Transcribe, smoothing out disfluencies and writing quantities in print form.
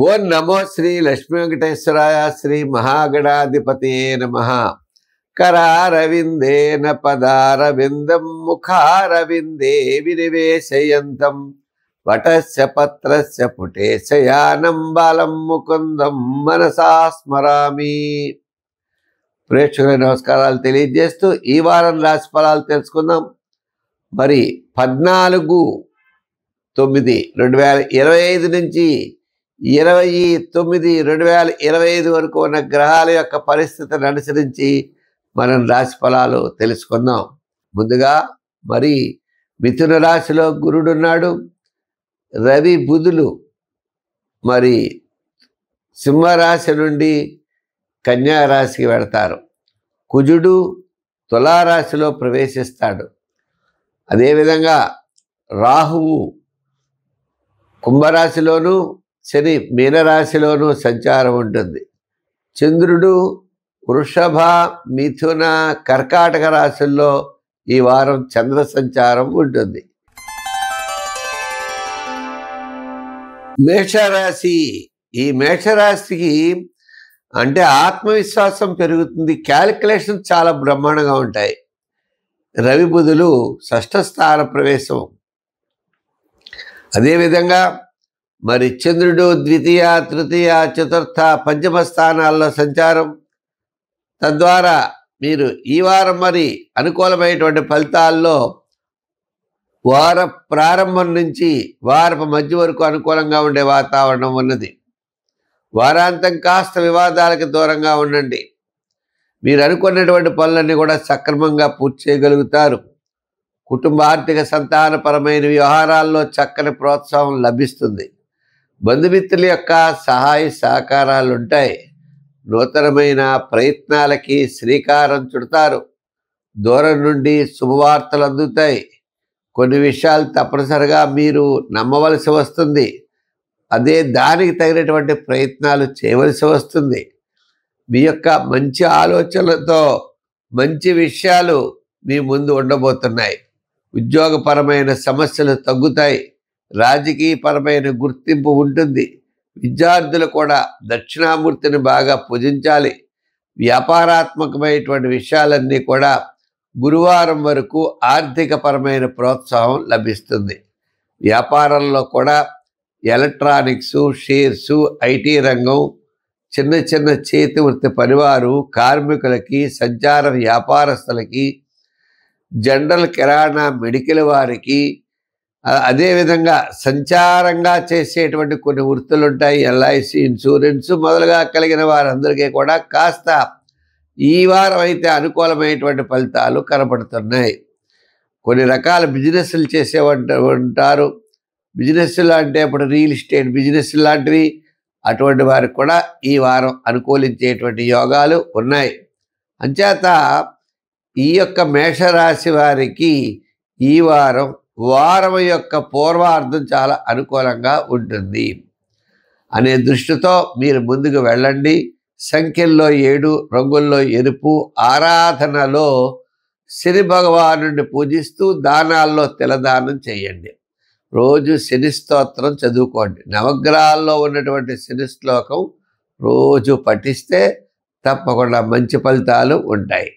ఓం నమో శ్రీ లక్ష్మీ వెంకటేశ్వరాయ శ్రీ మహాగణాధిపతయే నమః. కరారవిందేన పదారవిందం ముఖారవిందే వినివేశయంతం వటస్య పత్రస్య పుటే శయానం బాలం ముకుందం మనసా స్మరామి. ప్రేక్షకుల నమస్కారాలు తెలియజేస్తూ ఈ వారం రాశి ఫలాలు తెలుసుకుందాం. మరి 14/9/2025 నుంచి 29/2025 వరకు ఉన్న గ్రహాల యొక్క పరిస్థితిని అనుసరించి మనం రాశి ఫలాలు తెలుసుకుందాం. ముందుగా మరి మిథున రాశిలో గురుడున్నాడు. రవి బుధులు మరి సింహరాశి నుండి కన్యా రాశికి వెళతారు. కుజుడు తులారాశిలో ప్రవేశిస్తాడు. అదేవిధంగా రాహువు కుంభరాశిలోను శని మీనరాశిలోనూ సంచారం ఉంటుంది. చంద్రుడు వృషభ మిథున కర్కాటక రాశుల్లో ఈ వారం చంద్ర సంచారం ఉంటుంది. మేషరాశి, ఈ మేషరాశికి అంటే ఆత్మవిశ్వాసం పెరుగుతుంది. క్యాలిక్యులేషన్ చాలా బ్రహ్మాండంగా ఉంటాయి. రవి బుధులు షష్ఠ స్థాన ప్రవేశం. అదేవిధంగా మరి చంద్రుడు ద్వితీయ తృతీయ చతుర్థ పంచమ స్థానాల్లో సంచారం. తద్వారా మీరు ఈ వారం మరి అనుకూలమైనటువంటి ఫలితాల్లో వార ప్రారంభం నుంచి వారపు మధ్య వరకు అనుకూలంగా ఉండే వాతావరణం ఉన్నది. వారాంతం కాస్త వివాదాలకు దూరంగా ఉండండి. మీరు అనుకున్నటువంటి పనులన్నీ కూడా సక్రమంగా పూర్తి చేయగలుగుతారు. కుటుంబ ఆర్థిక సంతానపరమైన వ్యవహారాల్లో చక్కని ప్రోత్సాహం లభిస్తుంది. బంధుమిత్రుల యొక్క సహాయ సహకారాలు ఉంటాయి. నూతనమైన ప్రయత్నాలకి శ్రీకారం చుడతారు. దూరం నుండి శుభవార్తలు అందుతాయి. కొన్ని విషయాలు తప్పనిసరిగా మీరు నమ్మవలసి వస్తుంది. అదే దానికి తగినటువంటి ప్రయత్నాలు చేయవలసి వస్తుంది. మీ యొక్క మంచి ఆలోచనలతో మంచి విషయాలు మీ ముందు ఉండబోతున్నాయి. ఉద్యోగపరమైన సమస్యలు తగ్గుతాయి. రాజకీయపరమైన గుర్తింపు ఉంటుంది. విద్యార్థులు కూడా దక్షిణామూర్తిని బాగా పూజించాలి. వ్యాపారాత్మకమైనటువంటి విషయాలన్నీ కూడా గురువారం వరకు ఆర్థికపరమైన ప్రోత్సాహం లభిస్తుంది. వ్యాపారంలో కూడా ఎలక్ట్రానిక్సు, షేర్సు, ఐటీ రంగం, చిన్న చిన్న చేతి వృత్తి పనివారు, కార్మికులకి, సంచార వ్యాపారస్తులకి, జనరల్ కిరాణా మెడికల్ వారికి, అదేవిధంగా సంచారంగా చేసేటువంటి కొన్ని వృత్తులు ఉంటాయి. ఎల్ఐసి, ఇన్సూరెన్స్ మొదలుగా కలిగిన వారందరికీ కూడా కాస్త ఈ వారం అయితే అనుకూలమైనటువంటి ఫలితాలు కనపడుతున్నాయి. కొన్ని రకాల బిజినెస్లు ఉంటారు. బిజినెస్లు అంటే ఇప్పుడు రియల్ ఎస్టేట్ బిజినెస్ లాంటివి, అటువంటి వారికి కూడా ఈ వారం అనుకూలించేటువంటి యోగాలు ఉన్నాయి. అంచేత ఈ యొక్క మేషరాశి వారికి ఈ వారం యొక్క పూర్వార్ధం చాలా అనుకూలంగా ఉంటుంది అనే దృష్టితో మీరు ముందుకు వెళ్ళండి. సంఖ్యల్లో 7, రంగుల్లో ఎరుపు, ఆరాధనలో శని భగవానుడిని పూజిస్తూ దానాల్లో తిలదానం చేయండి. రోజు శని స్తోత్రం చదువుకోండి. నవగ్రహాల్లో ఉన్నటువంటి శని శ్లోకం రోజు పఠిస్తే తప్పకుండా మంచి ఫలితాలు ఉంటాయి.